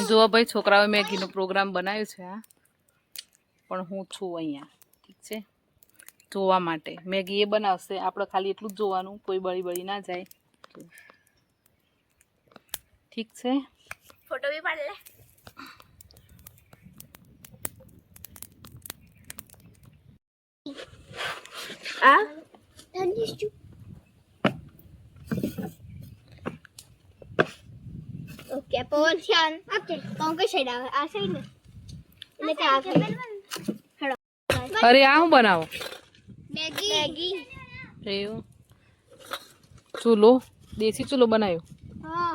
જો ભાઈ છોકરાઓએ મેગીનો પ્રોગ્રામ બનાવ્યો છે આ, પણ હું છું અહીંયા, ઠીક છે, જોવા માટે. મેગી એ બનાવશે, આપણે ખાલી એટલું જ જોવાનું, કોઈ બળી બળી ના જાય, ઠીક છે. ફોટો બી પાડ લે. આ ધંજીશું ઓકે પવન શાન ઓકે કોણ કઈ સાઈડ આવે? આ સાઈડ ને એટલે કે આ સાઈડ. અરે આ હું બનાવો? મેગી. એવું ચૂલો, દેશી ચૂલો બનાવ્યો? હા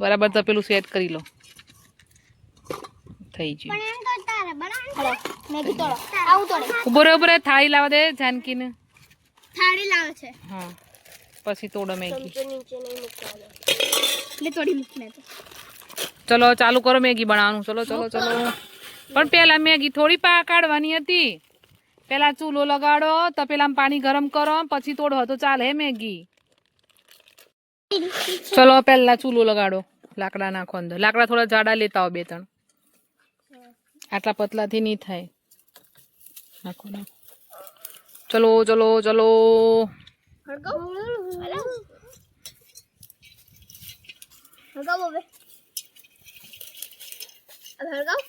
બરાબર, તો પેલું સેટ કરી લો, થઈ ગયું. પણ એમ તો તારે બનાવ મેગી તોડો. આવું તોડે. ઉભો રહે, થાળી લાવવા દે જાનકીને. થાળી લાવે છે. હા, પછી તોડો મેગી. નીચે નહીં મૂકવાનો એટલે તોડી મૂકને તો. ચલો ચાલુ કરો મેગી બનાવવાનું. ચલો ચલો ચલો. પણ પેલા મેગી થોડી કાઢવાની હતી. પેલા ચૂલો લગાડો, તો પેલા પાણી ગરમ કરો, પછી તોડો તો ચાલે હે મેગી. ચલો પેલા ચૂલો લગાડો, લાકડા નાખો અંદર. લાકડા થોડા જાડા લેતા હો, 2-3. આટલા પતલાથી નહીં થાય. નાખો નાખો. ચલો ચલો ચલો. હળગાવ હવે. હવે હળગાવ.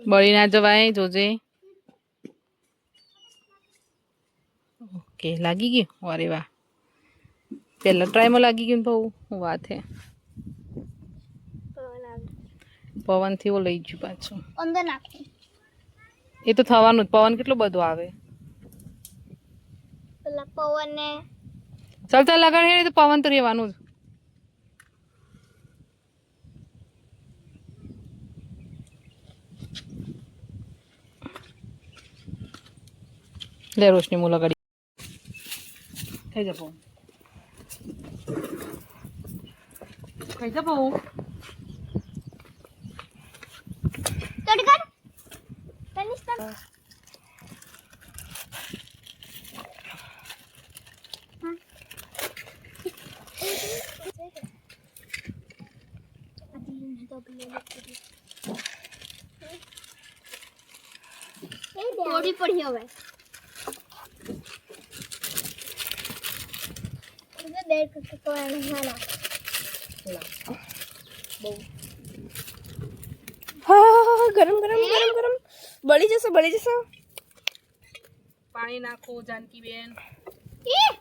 બળી ના જવાય, જોજે. ઓકે, લાગી ગયું. અરે વાહ, પેલા ટ્રાયમાં લાગી ગયું. બહુ હું વાત હે. પવન થી ઓ લઈ ગયું પાછું અંદર નાખો. એ તો થવાનું જ. પવન કેટલો બધો આવે. પેલા પવન ને ચાલ ચાલ લગાડ, તો પવન તો રહેવાનું જ. લે રોશની હું લગાડી. થઈ જા પવન, થઈ જા પવન. તોડી કાઢ. તનિષ તન થોડી પડી હવે. દેર કરતો તો એને ના હા, ગરમ ગરમ ગરમ ગરમ. બળી જશે, બળી જશે. પાણી નાખો જાનકી બેન.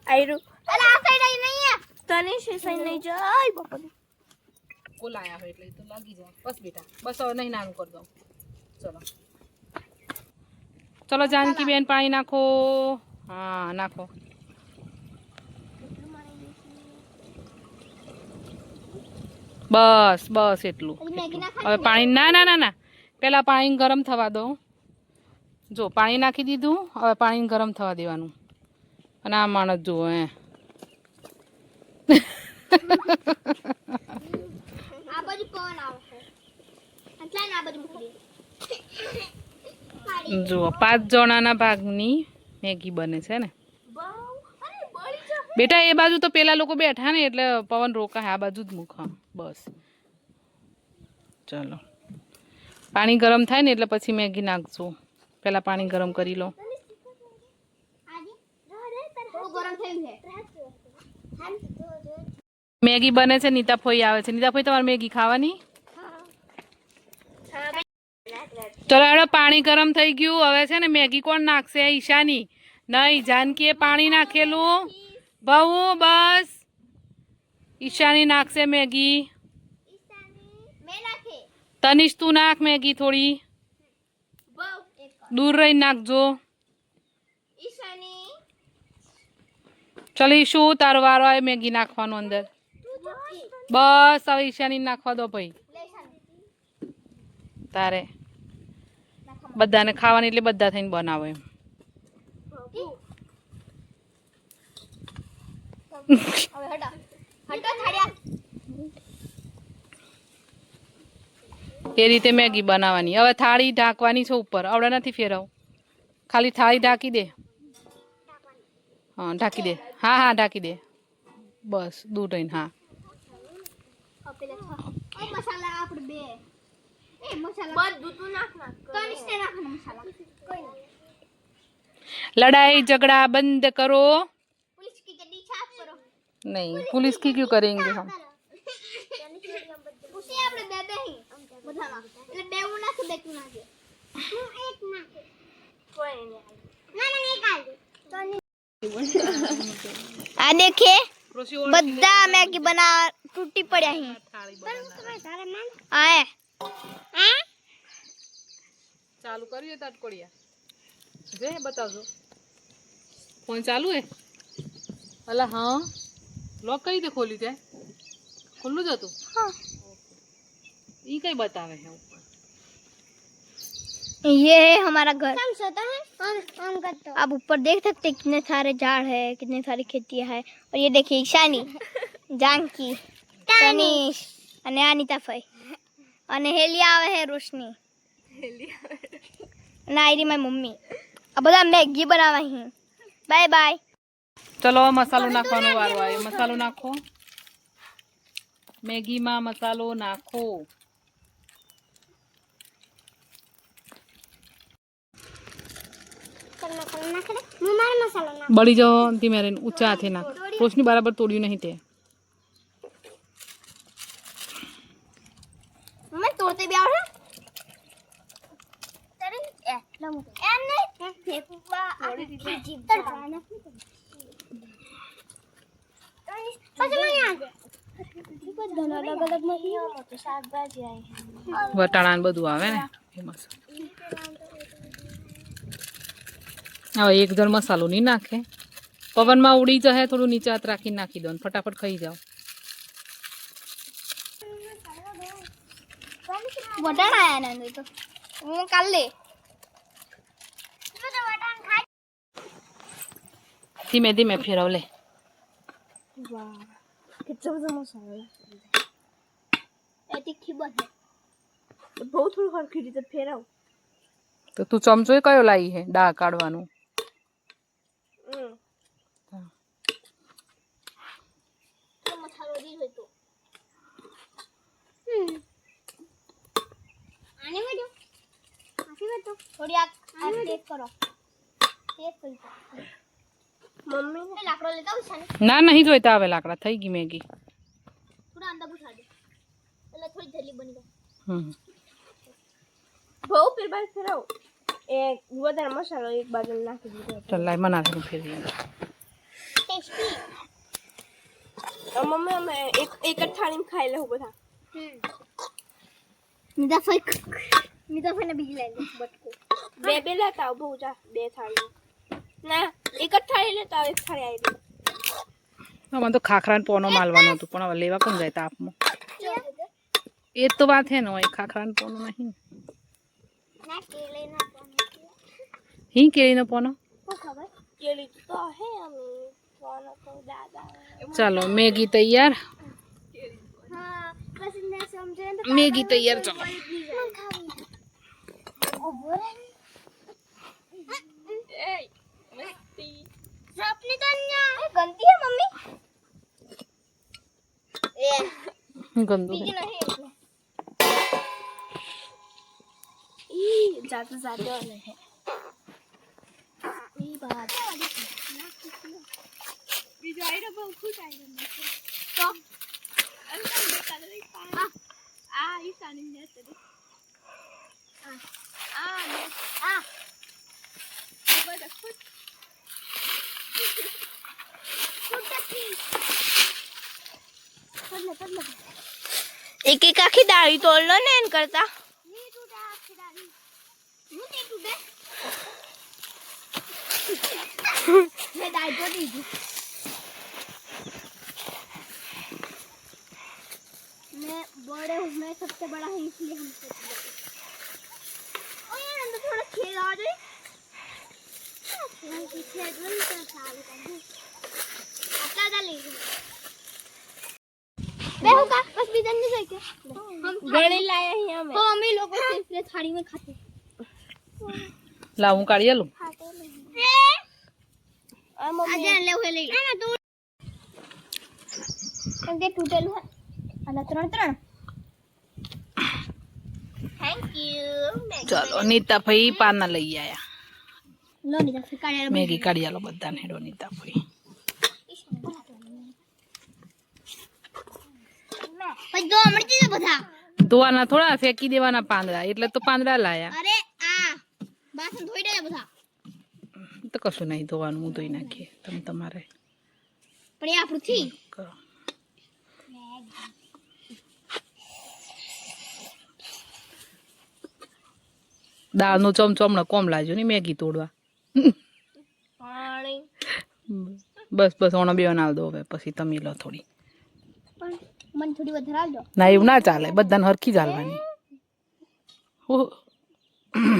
આયરું અલા આ સાઈડ આઈ નહીં. તને છે સહી નહીં જાય બાપા. કોલ આયા હોય એટલે તો લાગી જાય. બસ બેટા, બસ હવે નહીં નાનું કરી દઉં. ચલો ચલો જાનકી બેન, પાણી નાખો. હા નાખો. બસ બસ એટલું. મેગી ના હવે પાણી ના ના ના ના, પેલા પાણી ગરમ થવા દો. જો પાણી નાખી દીધું, હવે પાણી ગરમ થવા દેવાનું. અને આ માણસ જુઓ આ બાજુ પવન આવે છે. એટલે આ બાજુ મૂકી દે. જુઓ 5 જણાના ભાગની મેગી બને છે ને. બેટા એ બાજુ તો પેલા લોકો બેઠા ને એટલે પવન રોકાય, આ બાજુ જ મૂક. બસ ચલો, પાણી ગરમ થાય ને એટલે પછી મેગી નાખજો. પેલા પાણી ગરમ કરી લો. મેગી બને છે. નીતા ફોઈ આવે છે. નીતા ફોઈ, તમારે મેગી ખાવાની? ચલો એડો, પાણી ગરમ થઈ ગયું. હવે છે ને મેગી કોણ નાખશે? ઈશાની નહીં, જાનકીએ પાણી નાખેલું. બહુ બસ, ઈશાની નાખશે મેગી. તનિષ તું નાખ મેગી થોડી. દૂર રહી નાખજો. ચલો ઈશુ, તારો વારો આવે મેગી નાખવાનો અંદર. બસ હવે ઈશાની નાખવા દો ભાઈ. તારે બધાને ખાવાની એટલે બધા થઈને બનાવો એમ. એ રીતે મેગી બનાવવાની. હવે થાળી ઢાંકવાની છે ઉપર. આવડે નથી ફેરવ. ખાલી થાળી ઢાંકી દે. હા ઢાંકી દે. હા હા ઢાંકી દે. બસ દૂધ લઈને હા. મસાલા આપણે બે એ મસાલા બધું તું નાખ તનિષ્ઠે નાખવાનો મસાલા કોઈ ના. लड़ाई झगड़ा बंद करो. पुलिस की गड्डी साफ करो. नहीं पुलिस की क्यों करेंगे हम. उसे આપણે બે બે હી બધામાં એટલે બે હું નાખ બે તું નાખે હું એક નાખે કોઈ નહીં ના ના એક આલ આ દેખે બધા મેગી બના તૂટી પડ્યા હી આए चालू करिए तटकोड़िया जे बताओ फोन चालू है अला हाँ लॉक कहीं दे खोली जाए खुल्लू जातु हाँ ये कहीं बतावे है ऊपर ये है हमारा घर समझता है ऑन कर दो आप ऊपर देख सकते हैं कितने सारे झाड़ है कितने सारी खेतियां है और ये देखिए ईशानी जानकी तनिष અને અનિતા ફઈ અને હેલિયા આવે છે રોશની અને આયરી મારી મમ્મી આ બધા મેગી બનાવવા હી બાય બાય चलो मसालो नाखવાનો વારો આવ્યો મસાલો નાખો મેગી માં મસાલો નાખો બળી જાઓ ધીમે રહીને ઊંચા હાથે નાખ રોશની બરાબર તોડ્યું નહીં તે मैं तोड़ते भी आओ तेरे ए नहीं फेंकवा तड़पाना પછી મને આ બધા અલગ અલગ નથી તો શાકભાજી આવી વટાણા ને બધું આવે ને ફેમસ હવે એક જણ મસાલો નહીં નાખે પવનમાં ઉડી જાય થોડું નીચે હાથ રાખીને નાખી દો ફટાફટ ખાઈ જાઓ વટાણા આયા ને અંદર તો હું કાલ લે ધીમે ધીમે ફેરવ લે વાહ કેટલો બધો મસાલો એ તીખી બને બહુ થોડું હરખી રીતે ફેરવ તો તું ચમચો કયો લાવી હે દાળ કાઢવાનું મસાલો દી હોય તો આને મેડો આથી મેડો થોડી આ ટેસ્ટ કરો ટેસ્ટ કરી મમ્મી ને લાકડો લેતા આવશે ને ના નહીં જોઈતા આવે લાકડા થઈ ગઈ મેગી થોડા અંદર ઘુસા દે એટલે થોડી જલ્દી બની જાય બહુ ફેર બાર ફેરવ એક વધારે મસાલો એક બાજુ નાખી દીધો ચાલ લાઈ મના થોડું ફેરવી ટેસ્ટી મમ્મી અમે એક જ થાળીમાં ખાઈ લેવું બધા મીઠા ફઈને બીજી લઈ લે બટકો બે બે લેતા આવ બહુ જા બે થાળી ના એક જ થાળી લેતા આવ એક થાળી આવી દે મને તો ખાખરા ને પોનો માલવાનો હતું પણ હવે લેવા કોણ જાય તાપમાં એ તો વાત હે ને હોય ખાખરા ને પોનો નહીં ના કેલે ના હી કેરીનો પોનો કો ખબર કેલી તો હે અમે કોનો તો દાદા ચાલો મેગી તૈયાર હા બસ ને સમજે ને મેગી તૈયાર ચાલો એ મસ્તી अपनी कन्या गंदी है मम्मी ए ગંદુ बीजी હે नहीं એટલે ઈ જાતે જાતે ઓલે હે ई बात બીજો આઈડો બહુ ખુશ આઈડો तो અંતર બેટા દે આ ઈશાની ને તે આ બધા ખુશ एक एक आखी दाढ़ी तोड़ लो ना इन करता नहीं टूटा आपकी दाढ़ी नहीं टूटे मैं दाढ़ी तो दी थी मैं बड़े हूँ मैं सबसे बड़ा हूँ इसलिए हमसे और यार अंदर थोड़ा खेल आ जाए पीछे तो साल का हूँ आता डालेगी मैं हूँ का बस भी नहीं है क्या? हम गणे लाए हैं हमें हम ही लोगों से इसलिए थाली में खाते हैं। લા હું કાઢી આલું आ मम्मी આજે ले हुए ले ना तू के टूटेल है અને ત્રણ थैंक यू ચલો નીતા ભાઈ પાના લઈ આયા લો ની તો કાઢ્યા મેગી કાઢી આલો બધાને હેડો નીતા ભાઈ પછી જો મળતી છે બધા ધોવાના થોડા ફેંકી દેવાના પાંદડા એટલે તો પાંદડા લાયા અરે આ બાસન ધોઈ દે બધા તો કશું નહીં ધોવાનું હું ધોઈ નાખીએ તમે તમારે પણ એ આપણું થી કરો દાળનો ચમચો હમણાં કોમ લાગ્યો ને મેગી તોડવા पानी બસ બસ ઓણો બે નાલ દો હવે પછી તમે લો થોડી પણ મને થોડી વધારે આપજો ના એવું ના ચાલે બધાને હરખી જ હાલવાની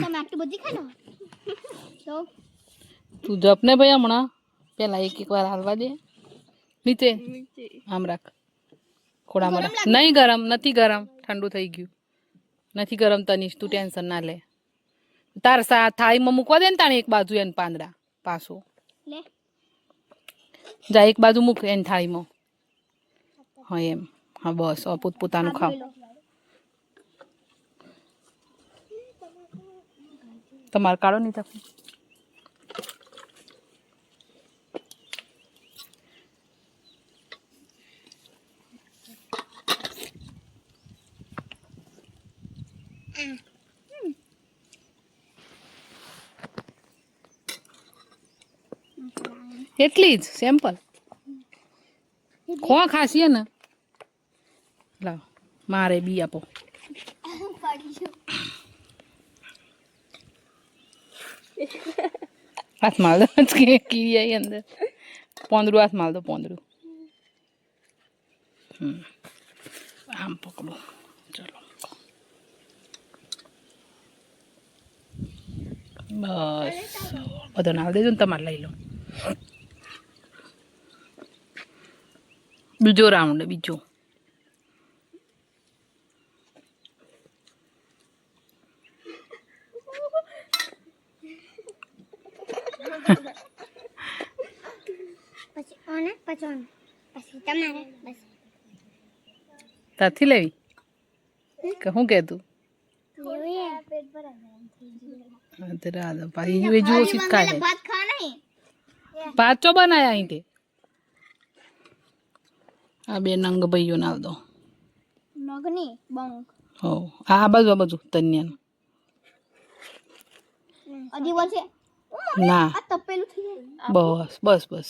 તમે આટલી બધી ખાઈ લો તો તું જપ ને ભાઈ હમણાં પેલા એક એક વાર હાલવા દે નીચે આમ રાખ ખોડામાં રાખ નહીં ગરમ નથી ગરમ ઠંડુ થઈ ગયું નથી ગરમ તનીશ તું ટેન્શન ના લે તાર થાળીમાં મૂકવા દે ને તાણે એક બાજુ એને પાંદડા પાછો લે જા એક બાજુ મૂક એની થાળીમાં હા એમ હા બસ પોતાનું ખાવ તમારે કાઢો નહીં તક એટલી જ સેમ્પલ ખો ખાસીએ ને લાવ મારે બી આપો હાથ માલ દો કીડી આવી અંદર પોંદરું હાથ માલ દો પોંદરું આમ પકડો ચલો બસ બધો નાલ દેજો ને તમારે લઈ લો બીજો રાઉન્ડ બીજો પછી ઓને પછી ઓને પછી તમારે બસ તાથી લેવી કે શું કહેતું પેટ ભરાય અત્યારે ભાઈ જુઓ શીખા છે ભાત ખા નહીં ભાત ચો બનાયા અહીં તે આ બે નંગ ભાઈઓ નાલ દો નગની બંક હો આ બાજુ તન્યાનું અજી બોલ છે ના આ તપેલું થઈ જાય બસ બસ બસ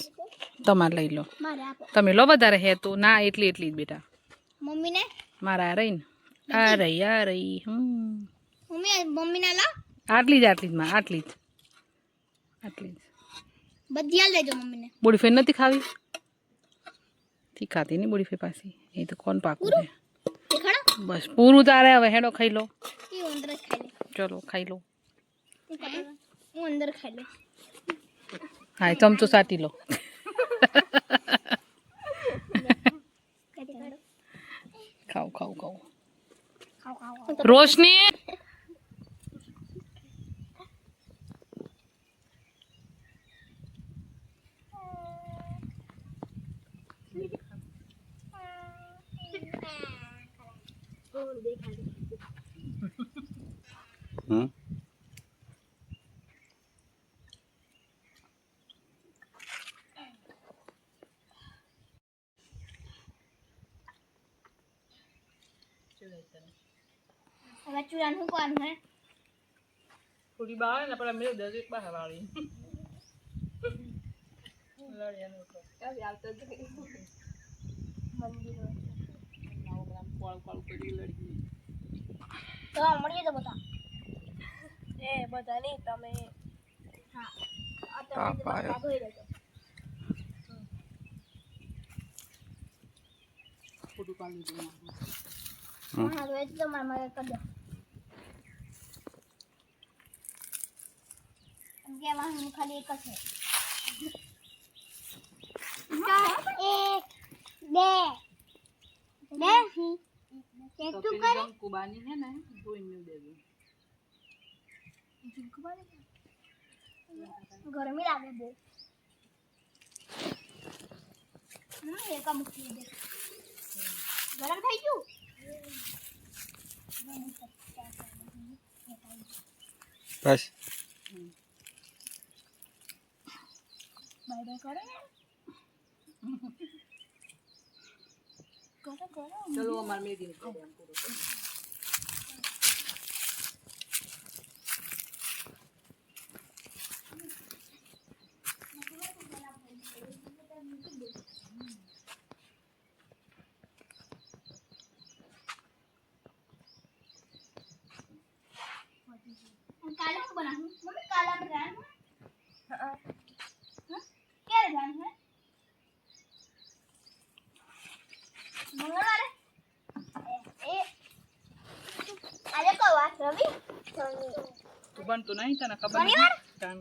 તમારે લઈ લો મારે આપો તમે લો વધારે હે તો ના એટલી જ બેટા મમ્મીને મારા આ રહી ને આ રહી મમ્મીને લા આટલી જ માં આટલી જ બધી આલ દેજો મમ્મીને બોડી ફેર નથી ખાવી થી ખાતી નહીં બોડી ફેર પાછી એ તો કોણ પાકું છે દેખાડો બસ પૂરું તારે હવે હેડો ખાઈ લો એ અંદર જ ખાઈ લે ચલો ખાઈ લો હું અંદર ખાઈ લે હા એ ચમચો સાટી લો ખાઓ ખાઓ ખાઓ રોશની હવે ચૂરાનું શું કરવાનું હે થોડી બહાર ને પેલા મેં દરેક બહાર વાળી લડિયાનું તો આવતો જ મંદિર કોળ કોળ કરી લડી તો મળીએ તો બધા ए बता नहीं तमे હા આ તમે બધા ધોઈ લેજો ફોટો પાડી દો હા તો એકદમ મારે કરી દો કે વાહન ખાલી એક જ છે 1 2 2 એક તું કરે કુબાની હે ને ધોઈને દેજો ગરમી લાગે બહુ એકા મૂકી દે ગરમ થઈ ગયું બસ બાય બાય કરો ચલો અમાર મેગી ની પ્રોગ્રામ પૂરો કરો. काला को बना मम्मी काला बनाना हां क्या बनाना है मंगलवार ए आज को વાત રવિ તું બનતું નહીં તને ખબર શનિવાર? નહીં